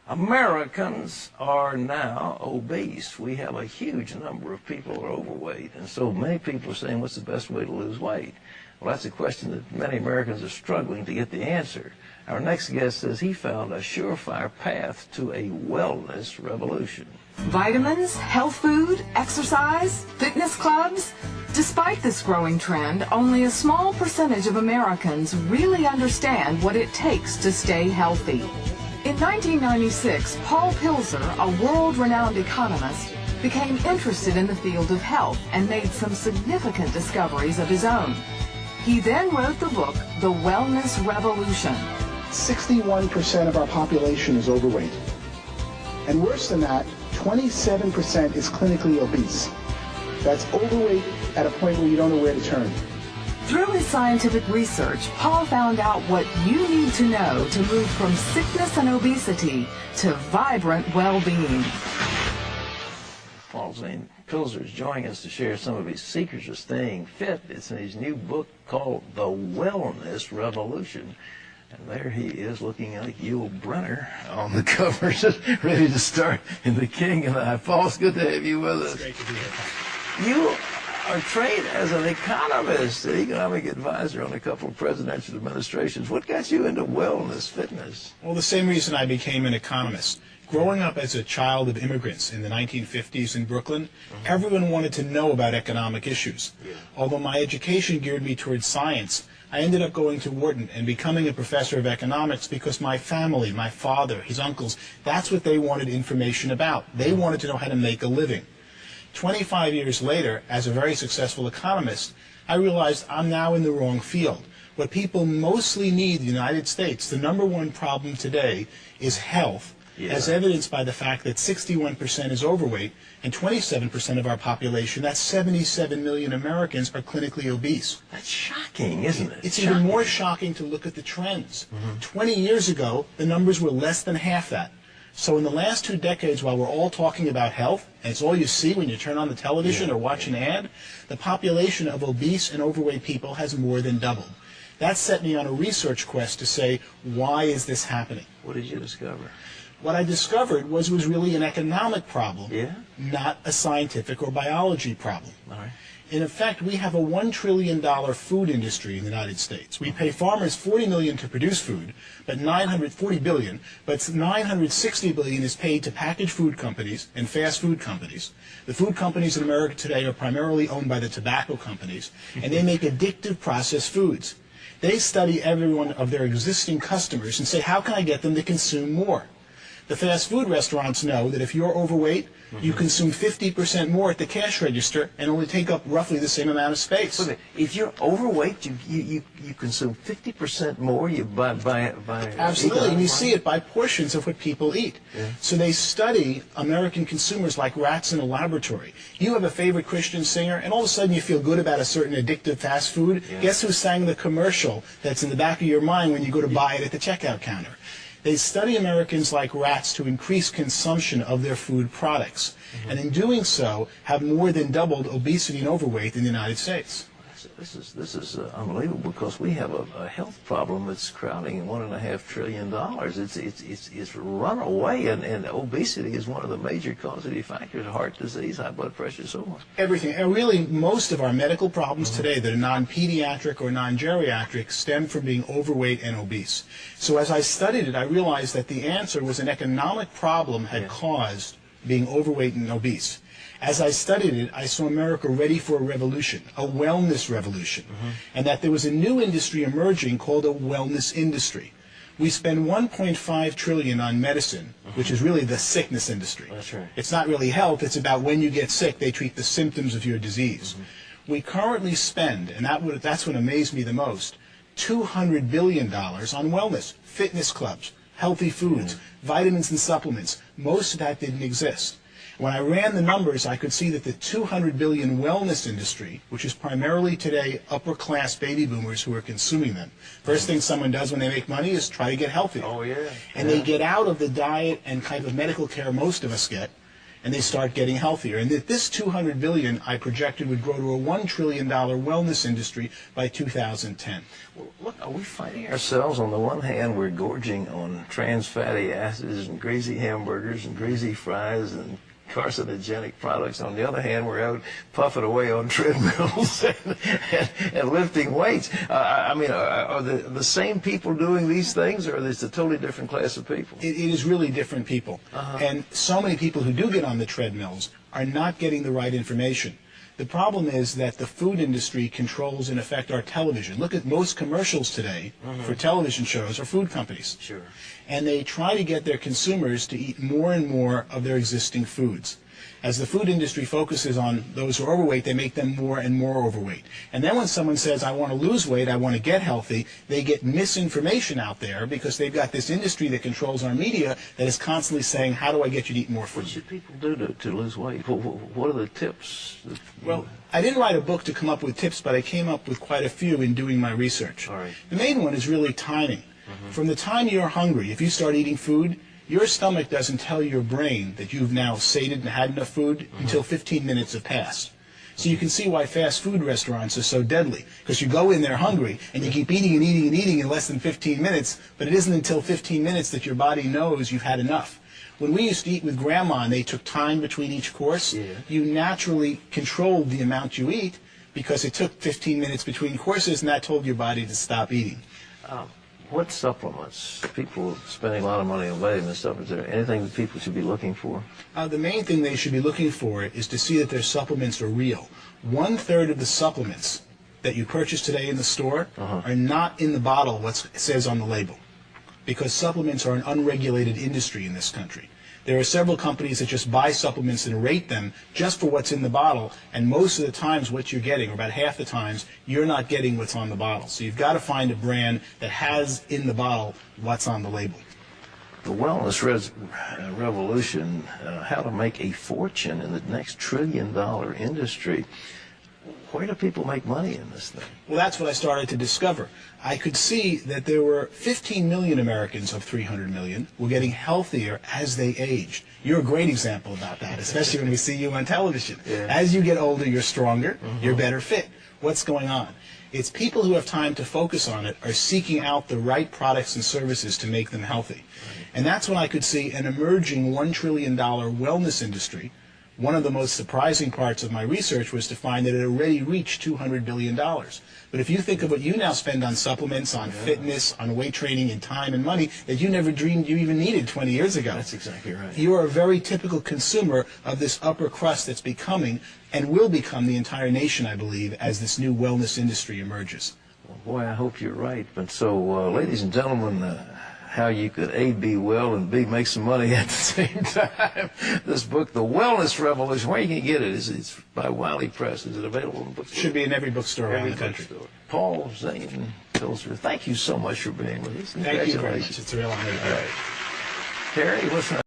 Americans are now obese. We have a huge number of people who are overweight, and so many people are saying, what's the best way to lose weight? Well, that's a question that many Americans are struggling to get the answer. Our next guest says he found a surefire path to a wellness revolution. Vitamins, health food, exercise, fitness clubs. Despite this growing trend, only a small percentage of Americans really understand what it takes to stay healthy. In 1996, Paul Pilzer, a world-renowned economist, became interested in the field of health and made some significant discoveries of his own. He then wrote the book, The Wellness Revolution. 61% of our population is overweight. And worse than that, 27% is clinically obese. That's overweight at a point where you don't know where to turn. Through his scientific research, Paul found out what you need to know to move from sickness and obesity to vibrant well-being. Paul Zane Pilzer is joining us to share some of his secrets of staying fit. It's in his new book called The Wellness Revolution. And there he is looking like Yul Brynner on the cover, just ready to start in The King and I. Paul, it's good to have you with us. It's great to be here. You are trained as an economist, an economic advisor on a couple of presidential administrations. What got you into wellness, fitness? Well, the same reason I became an economist. Growing up as a child of immigrants in the 1950s in Brooklyn, everyone wanted to know about economic issues. Although my education geared me towards science, I ended up going to Wharton and becoming a professor of economics because my family, my father, his uncles, that's what they wanted information about. They wanted to know how to make a living. 25 years later, as a very successful economist, I realized I'm now in the wrong field. What people mostly need in the United States, the number one problem today, is health, as evidenced by the fact that 61% is overweight and 27% of our population, that's 77 million Americans, are clinically obese. That's shocking, isn't it? It's even more shocking to look at the trends. 20 years ago, the numbers were less than half that. So in the last 2 decades, while we're all talking about health, and it's all you see when you turn on the television or watch an ad, the population of obese and overweight people has more than doubled. That set me on a research quest to say, why is this happening? What did you discover? What I discovered was it was really an economic problem, not a scientific or biology problem. All right. In effect, we have a $1 trillion food industry in the United States. We pay farmers $40 million to produce food, but $940 billion, but $960 billion is paid to packaged food companies and fast food companies. The food companies in America today are primarily owned by the tobacco companies, and they make addictive processed foods. They study every one of their existing customers and say, how can I get them to consume more? The fast food restaurants know that if you're overweight, you consume 50% more at the cash register and only take up roughly the same amount of space. Wait a minute. If you're overweight, you consume 50% more. You buy Absolutely, and you see it by portions of what people eat. So they study American consumers like rats in a laboratory. You have a favorite Christian singer, and all of a sudden you feel good about a certain addictive fast food. Guess who sang the commercial that's in the back of your mind when you go to buy it at the checkout counter? They study Americans like rats to increase consumption of their food products, and in doing so have more than doubled obesity and overweight in the United States. This is unbelievable, because we have a health problem that's crowding $1.5 trillion. It's run away, and obesity is one of the major causative factors: heart disease, high blood pressure, so on. Everything, and really most of our medical problems today that are non-pediatric or non-geriatric stem from being overweight and obese. So as I studied it, I realized that the answer was an economic problem had caused being overweight and obese. As I studied it, I saw America ready for a revolution, a wellness revolution, and that there was a new industry emerging called a wellness industry. We spend $1.5 trillion on medicine, which is really the sickness industry. That's right. It's not really health, it's about when you get sick, they treat the symptoms of your disease. We currently spend, and that's what amazed me the most, $200 billion on wellness, fitness clubs, healthy foods, vitamins and supplements. Most of that didn't exist. When I ran the numbers, I could see that the $200 billion wellness industry, which is primarily today upper-class baby boomers who are consuming them. First thing someone does when they make money is try to get healthy. Oh, yeah. And they get out of the diet and kind of medical care most of us get, and they start getting healthier. And that this $200 billion I projected would grow to a $1 trillion wellness industry by 2010. Well, look, are we finding ourselves, on the one hand, we're gorging on trans fatty acids and greasy hamburgers and greasy fries and carcinogenic products. On the other hand, we're out puffing away on treadmills and lifting weights. I mean, are the same people doing these things, or is it a totally different class of people? It is really different people. And so many people who do get on the treadmills are not getting the right information. The problem is that the food industry controls, in effect, our television. Look at most commercials today for television shows are food companies. Sure. And they try to get their consumers to eat more and more of their existing foods. As the food industry focuses on those who are overweight, they make them more and more overweight. And then when someone says, I want to lose weight, I want to get healthy, they get misinformation out there because they've got this industry that controls our media that is constantly saying, how do I get you to eat more food? What should people do to lose weight? What are the tips? Well, I didn't write a book to come up with tips, but I came up with quite a few in doing my research. All right. The main one is really timing. From the time you're hungry, if you start eating food, your stomach doesn't tell your brain that you've now sated and had enough food until 15 minutes have passed. So you can see why fast food restaurants are so deadly, because you go in there hungry and you keep eating and eating and eating in less than 15 minutes, but it isn't until 15 minutes that your body knows you've had enough. When we used to eat with Grandma and they took time between each course, you naturally controlled the amount you eat because it took 15 minutes between courses, and that told your body to stop eating. What supplements? People spending a lot of money on vitamin supplements. Is there anything that people should be looking for? The main thing they should be looking for is to see that their supplements are real. 1/3 of the supplements that you purchase today in the store are not in the bottle what says on the label, because supplements are an unregulated industry in this country. There are several companies that just buy supplements and rate them just for what's in the bottle, and most of the times what you're getting, or about half the times, you're not getting what's on the bottle. So you've got to find a brand that has in the bottle what's on the label. The wellness revolution, how to make a fortune in the next trillion-dollar industry. Where do people make money in this thing? Well, that's what I started to discover. I could see that there were 15 million Americans of 300 million were getting healthier as they aged. You're a great example about that, especially when we see you on television. As you get older, you're stronger, you're better fit. What's going on? It's people who have time to focus on it are seeking out the right products and services to make them healthy. And that's when I could see an emerging $1 trillion wellness industry. One of the most surprising parts of my research was to find that it already reached $200 billion. But if you think of what you now spend on supplements, on fitness, on weight training, and time and money that you never dreamed you even needed 20 years ago. That's exactly right. You are a very typical consumer of this upper crust that's becoming and will become the entire nation, I believe, as this new wellness industry emerges. Well, boy, I hope you're right. But so, ladies and gentlemen, how you could A, be well, and B, make some money at the same time. This book, The Wellness Revolution, where you can get it? It's by Wiley Press. Is it available in bookstores? Should be in every bookstore around the country. Paul, Zane, Pilzer, thank you so much for being with us. Thank you very much. It's a real honor. All right. Terry, what's